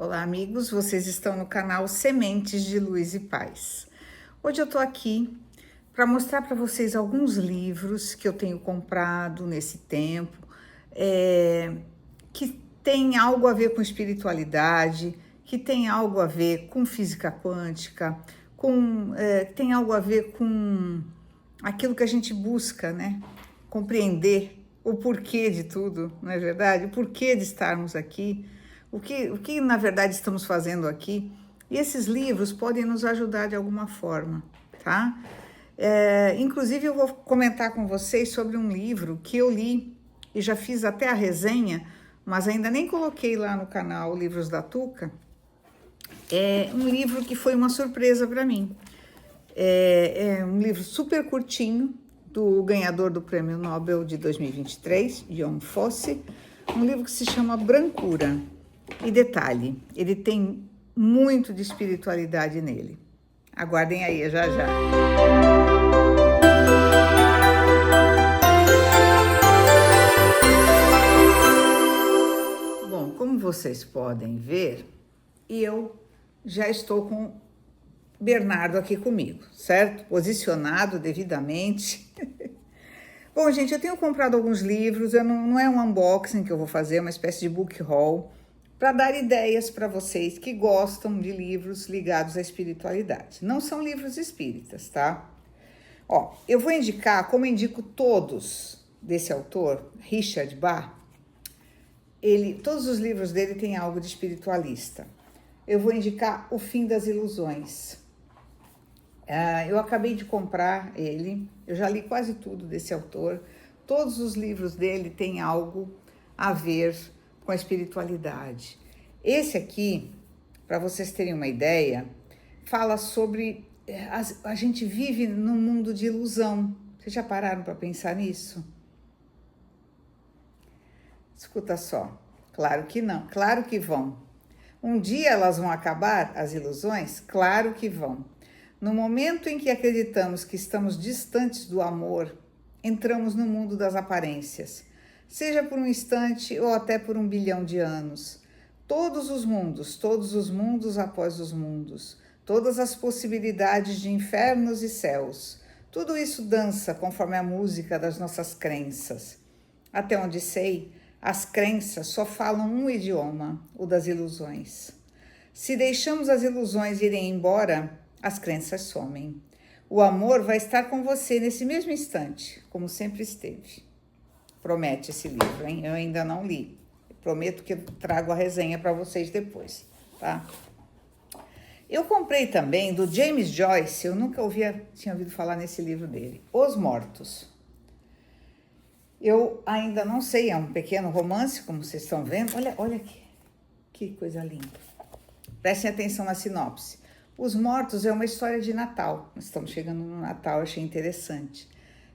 Olá, amigos, vocês estão no canal Sementes de Luz e Paz. Hoje eu tô aqui para mostrar para vocês alguns livros que eu tenho comprado nesse tempo, que tem algo a ver com espiritualidade, que tem algo a ver com física quântica, tem algo a ver com aquilo que a gente busca, né? Compreender o porquê de tudo, não é verdade? O porquê de estarmos aqui. O que na verdade estamos fazendo aqui, e esses livros podem nos ajudar de alguma forma, tá? Inclusive eu vou comentar com vocês sobre um livro que eu li e já fiz até a resenha, mas ainda nem coloquei lá no canal Livros da Tuca. É um livro que foi uma surpresa para mim. É um livro super curtinho, do ganhador do Prêmio Nobel de 2023, John Fosse, um livro que se chama Brancura. E detalhe, ele tem muito de espiritualidade nele. Aguardem aí, já já. Bom, como vocês podem ver, eu já estou com Bernardo aqui comigo, certo? Posicionado devidamente. Bom, gente, eu tenho comprado alguns livros, não é um unboxing que eu vou fazer, é uma espécie de book haul, para dar ideias para vocês que gostam de livros ligados à espiritualidade. Não são livros espíritas, tá? Ó, eu vou indicar, como eu indico todos desse autor, Richard Bach, todos os livros dele têm algo de espiritualista. Eu vou indicar O Fim das Ilusões. Eu acabei de comprar ele, eu já li quase tudo desse autor. Todos os livros dele têm algo a ver com a espiritualidade. Esse aqui, para vocês terem uma ideia, fala sobre a gente vive num mundo de ilusão. Vocês já pararam para pensar nisso? Escuta só, claro que não, claro que vão. Um dia elas vão acabar, as ilusões? Claro que vão. No momento em que acreditamos que estamos distantes do amor, entramos no mundo das aparências. Seja por um instante ou até por 1 bilhão de anos. Todos os mundos após os mundos, todas as possibilidades de infernos e céus, tudo isso dança conforme a música das nossas crenças. Até onde sei, as crenças só falam um idioma, o das ilusões. Se deixamos as ilusões irem embora, as crenças somem. O amor vai estar com você nesse mesmo instante, como sempre esteve. Promete esse livro, hein? Eu ainda não li. Prometo que eu trago a resenha para vocês depois, tá? Eu comprei também do James Joyce, eu nunca tinha ouvido falar nesse livro dele, Os Mortos. Eu ainda não sei, é um pequeno romance, como vocês estão vendo. Olha aqui, que coisa linda. Prestem atenção na sinopse. Os Mortos é uma história de Natal. Nós estamos chegando no Natal, achei interessante.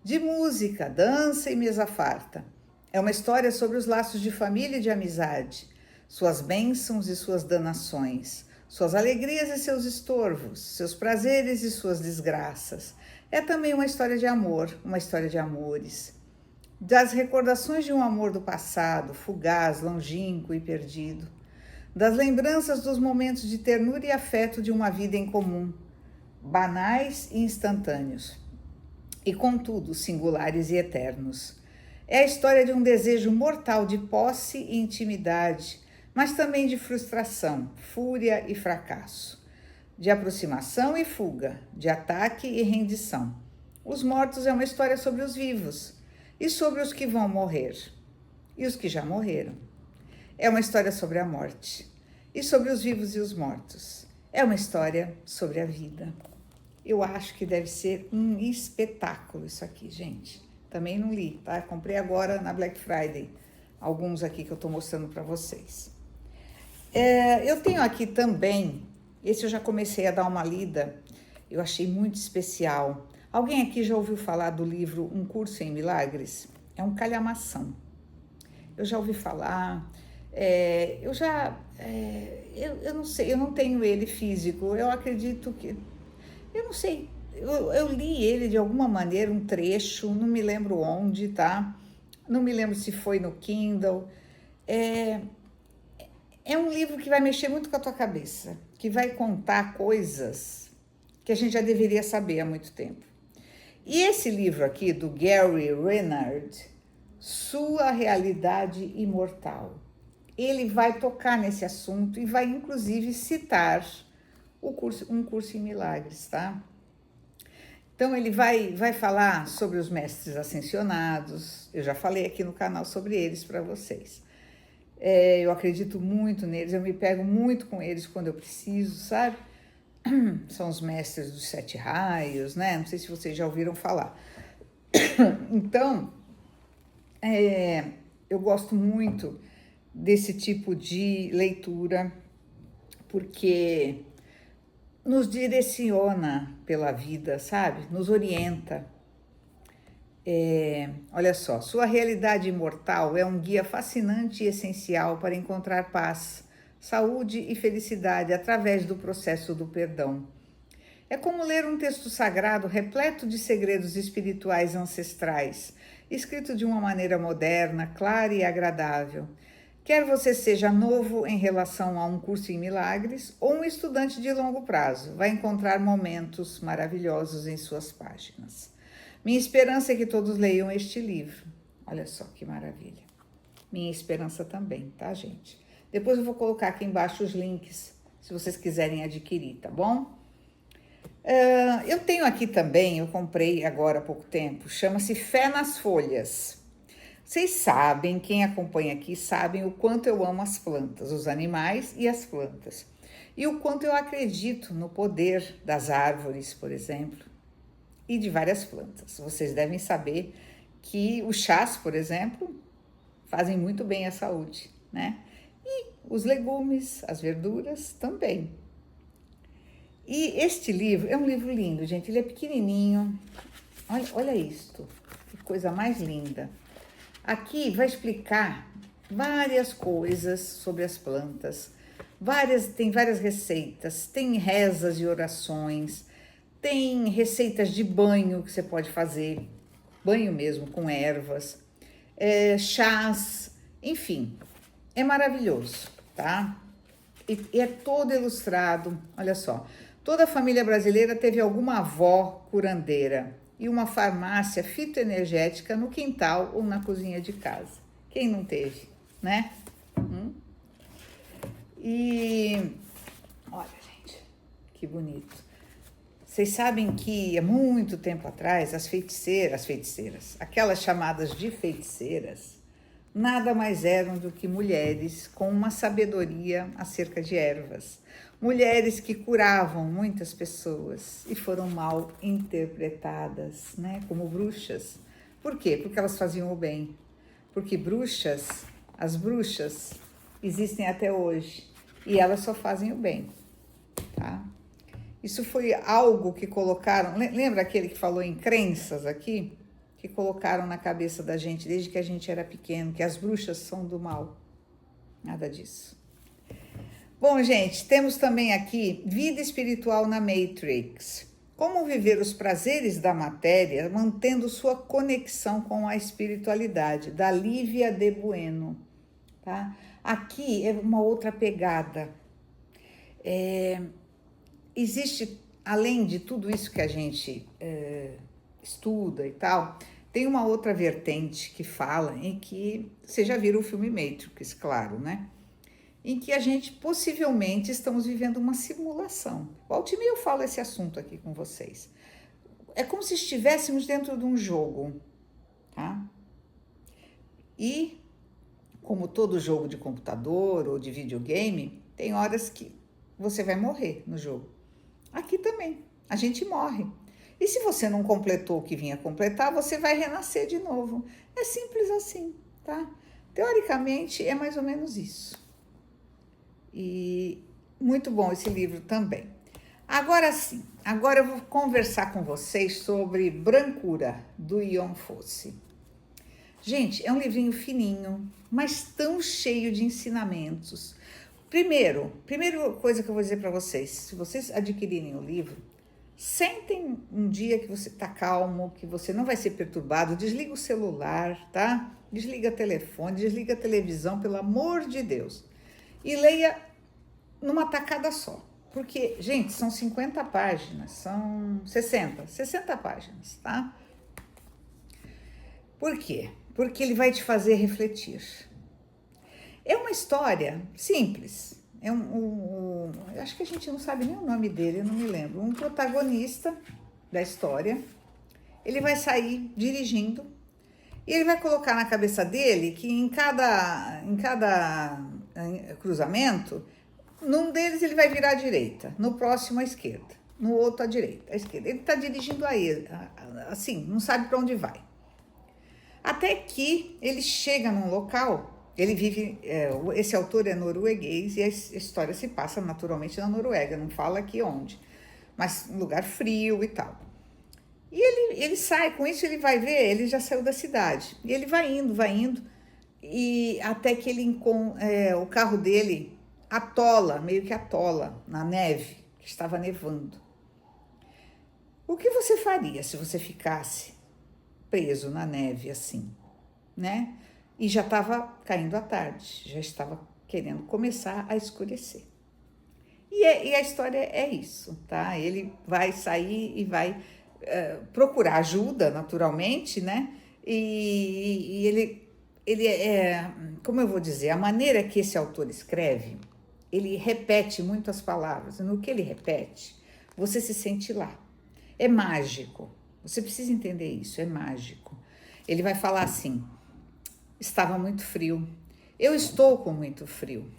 De música, dança e mesa farta. É uma história sobre os laços de família e de amizade, suas bênçãos e suas danações, suas alegrias e seus estorvos, seus prazeres e suas desgraças. É também uma história de amor, uma história de amores, das recordações de um amor do passado, fugaz, longínquo e perdido, das lembranças dos momentos de ternura e afeto de uma vida em comum, banais e instantâneos, e contudo singulares e eternos. É a história de um desejo mortal de posse e intimidade, mas também de frustração, fúria e fracasso, de aproximação e fuga, de ataque e rendição. Os Mortos é uma história sobre os vivos e sobre os que vão morrer e os que já morreram. É uma história sobre a morte e sobre os vivos e os mortos. É uma história sobre a vida. Eu acho que deve ser um espetáculo isso aqui, gente. Também não li, tá? Comprei agora na Black Friday. Alguns aqui que eu tô mostrando para vocês. Eu tenho aqui também, esse eu já comecei a dar uma lida, eu achei muito especial. Alguém aqui já ouviu falar do livro Um Curso em Milagres? É um calhamação. Eu já ouvi falar, eu não sei, eu não tenho ele físico, eu acredito que, eu não sei, eu li ele de alguma maneira, um trecho, não me lembro onde, tá? Não me lembro se foi no Kindle. É um livro que vai mexer muito com a tua cabeça, que vai contar coisas que a gente já deveria saber há muito tempo. E esse livro aqui, do Gary Renard, Sua Realidade Imortal, ele vai tocar nesse assunto e vai inclusive citar um curso em milagres, tá? Então ele vai falar sobre os mestres ascensionados, eu já falei aqui no canal sobre eles para vocês. Eu acredito muito neles, eu me pego muito com eles quando eu preciso, sabe? São os mestres dos 7 raios, né? Não sei se vocês já ouviram falar. Então, eu gosto muito desse tipo de leitura, porque nos direciona pela vida, sabe? Nos orienta. Olha só, Sua Realidade Imortal é um guia fascinante e essencial para encontrar paz, saúde e felicidade através do processo do perdão. É como ler um texto sagrado repleto de segredos espirituais ancestrais, escrito de uma maneira moderna, clara e agradável. Quer você seja novo em relação a um curso em milagres ou um estudante de longo prazo, vai encontrar momentos maravilhosos em suas páginas. Minha esperança é que todos leiam este livro. Olha só que maravilha. Minha esperança também, tá, gente? Depois eu vou colocar aqui embaixo os links, se vocês quiserem adquirir, tá bom? Eu tenho aqui também, eu comprei agora há pouco tempo, chama-se Fé nas Folhas. Vocês sabem, quem acompanha aqui, sabem o quanto eu amo as plantas, os animais e as plantas. E o quanto eu acredito no poder das árvores, por exemplo, e de várias plantas. Vocês devem saber que os chás, por exemplo, fazem muito bem à saúde, né? E os legumes, as verduras também. E este livro é um livro lindo, gente. Ele é pequenininho. Olha isto, que coisa mais linda. Aqui vai explicar várias coisas sobre as plantas. Tem várias receitas, tem rezas e orações, tem receitas de banho que você pode fazer, banho mesmo com ervas, chás, enfim, é maravilhoso, tá? E é todo ilustrado, olha só. Toda a família brasileira teve alguma avó curandeira e uma farmácia fitoenergética no quintal ou na cozinha de casa. Quem não teve, né? E olha, gente, que bonito. Vocês sabem que há muito tempo atrás as feiticeiras, aquelas chamadas de feiticeiras, nada mais eram do que mulheres com uma sabedoria acerca de ervas. Mulheres que curavam muitas pessoas e foram mal interpretadas, né, como bruxas. Por quê? Porque elas faziam o bem. Porque as bruxas existem até hoje e elas só fazem o bem, tá? Isso foi algo que colocaram, lembra aquele que falou em crenças aqui? Que colocaram na cabeça da gente desde que a gente era pequeno, que as bruxas são do mal. Nada disso. Bom, gente, temos também aqui Vida Espiritual na Matrix. Como viver os prazeres da matéria mantendo sua conexão com a espiritualidade, da Lívia de Bueno. Tá? Aqui é uma outra pegada. Existe, além de tudo isso que a gente estuda e tal, tem uma outra vertente que fala em que, vocês já viram o filme Matrix, claro, né? Em que a gente possivelmente estamos vivendo uma simulação. Volta e meia eu falo esse assunto aqui com vocês. É como se estivéssemos dentro de um jogo, tá? E, como todo jogo de computador ou de videogame, tem horas que você vai morrer no jogo. Aqui também, a gente morre. E se você não completou o que vinha completar, você vai renascer de novo. É simples assim, tá? Teoricamente, é mais ou menos isso. E muito bom esse livro também. Agora sim, agora eu vou conversar com vocês sobre Brancura, do Ion Fosse. Gente, é um livrinho fininho, mas tão cheio de ensinamentos. Primeira coisa que eu vou dizer para vocês, se vocês adquirirem o livro, sentem um dia que você está calmo, que você não vai ser perturbado, desliga o celular, tá? Desliga o telefone, desliga a televisão, pelo amor de Deus. e leia numa tacada só. Porque, gente, são 50 páginas, são 60 páginas, tá? Por quê? Porque ele vai te fazer refletir. É uma história simples. Eu acho que a gente não sabe nem o nome dele, eu não me lembro. Um protagonista da história, ele vai sair dirigindo e ele vai colocar na cabeça dele que em cada cruzamento, num deles ele vai virar à direita, no próximo à esquerda, no outro à direita, à esquerda. Ele está dirigindo aí, assim, não sabe para onde vai. Até que ele chega num local, ele vive, esse autor é norueguês e a história se passa naturalmente na Noruega, não fala aqui onde, mas um lugar frio e tal. E ele sai, com isso ele vai ver, ele já saiu da cidade, e ele vai indo, e até que o carro dele meio que atola na neve, que estava nevando. O que você faria se você ficasse preso na neve assim, né? E já estava caindo a tarde, já estava querendo começar a escurecer. E a história é isso, tá? Ele vai sair e vai procurar ajuda, naturalmente, né? E ele como eu vou dizer, a maneira que esse autor escreve, ele repete muito as palavras. No que ele repete, você se sente lá. É mágico. Você precisa entender isso, é mágico. Ele vai falar assim: estava muito frio. Eu estou com muito frio.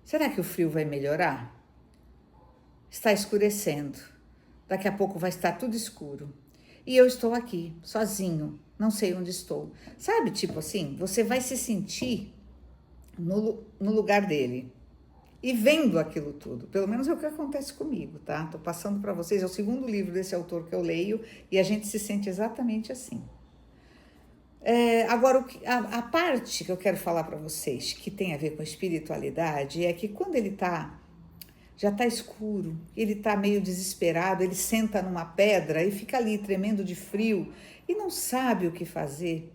Será que o frio vai melhorar? Está escurecendo. Daqui a pouco vai estar tudo escuro. E eu estou aqui, sozinho, não sei onde estou. Sabe, tipo assim, você vai se sentir no lugar dele. E vendo aquilo tudo, pelo menos é o que acontece comigo, tá? Tô passando para vocês, é o segundo livro desse autor que eu leio e a gente se sente exatamente assim. Agora, a parte que eu quero falar para vocês, que tem a ver com espiritualidade, é que quando ele já tá escuro, ele tá meio desesperado, ele senta numa pedra e fica ali tremendo de frio e não sabe o que fazer.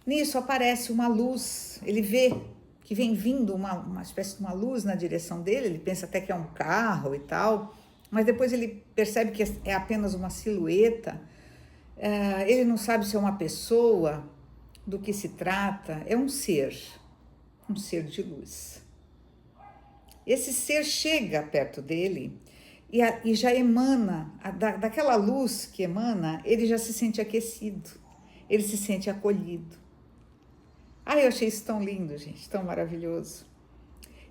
Nisso aparece uma luz, ele vê que vem vindo uma espécie de uma luz na direção dele, ele pensa até que é um carro e tal, mas depois ele percebe que é apenas uma silhueta, ele não sabe se é uma pessoa, do que se trata, é um ser de luz. Esse ser chega perto dele e já emana, daquela luz que emana, ele já se sente aquecido, ele se sente acolhido. Eu achei isso tão lindo, gente, tão maravilhoso.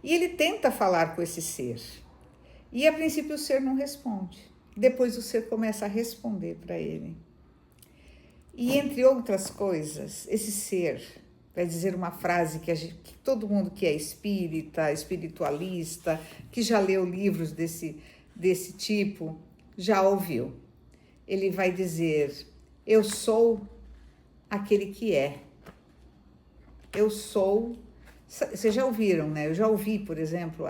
E ele tenta falar com esse ser. E a princípio o ser não responde. Depois o ser começa a responder para ele. E entre outras coisas, esse ser vai dizer uma frase que todo mundo que é espírita, espiritualista, que já leu livros desse tipo, já ouviu. Ele vai dizer: eu sou aquele que é. Eu sou. Vocês já ouviram, né? Eu já ouvi, por exemplo,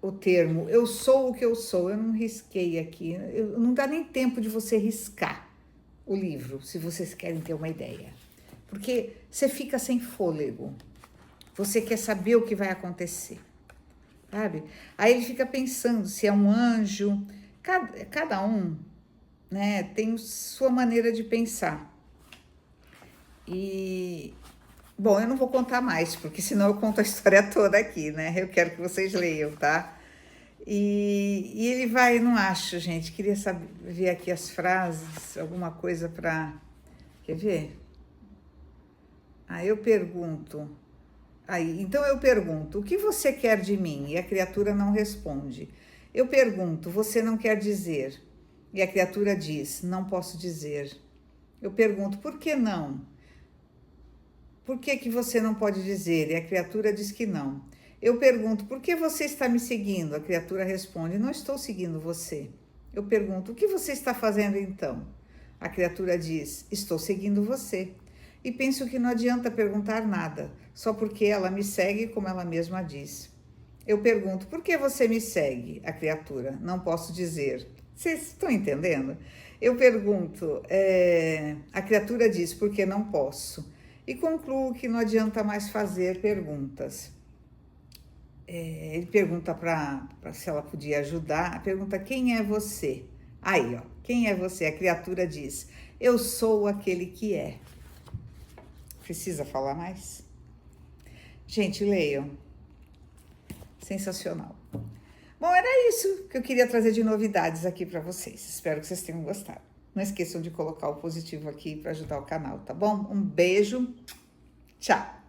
o termo eu sou o que eu sou. Eu não risquei aqui. Não dá nem tempo de você riscar o livro, se vocês querem ter uma ideia. Porque você fica sem fôlego. Você quer saber o que vai acontecer, sabe? Aí ele fica pensando se é um anjo. Cada um, né, tem sua maneira de pensar. E, bom, eu não vou contar mais, porque senão eu conto a história toda aqui, né? Eu quero que vocês leiam, tá? E ele vai, não acho, gente, queria ver aqui as frases, alguma coisa para... Quer ver? Eu pergunto... Então eu pergunto, o que você quer de mim? E a criatura não responde. Eu pergunto, você não quer dizer? E a criatura diz, não posso dizer. Eu pergunto, por que não? Por que você não pode dizer? E a criatura diz que não. Eu pergunto, por que você está me seguindo? A criatura responde, não estou seguindo você. Eu pergunto, o que você está fazendo então? A criatura diz, estou seguindo você. E penso que não adianta perguntar nada, só porque ela me segue como ela mesma diz. Eu pergunto, por que você me segue? A criatura, não posso dizer. Vocês estão entendendo? Eu pergunto, a criatura diz, porque não posso. e concluo que não adianta mais fazer perguntas. Ele pergunta para se ela podia ajudar, pergunta quem é você? Aí, ó, quem é você? A criatura diz, eu sou aquele que é. Precisa falar mais? Gente, leiam. Sensacional. Bom, era isso que eu queria trazer de novidades aqui para vocês. Espero que vocês tenham gostado. Não esqueçam de colocar o positivo aqui para ajudar o canal, tá bom? Um beijo. Tchau.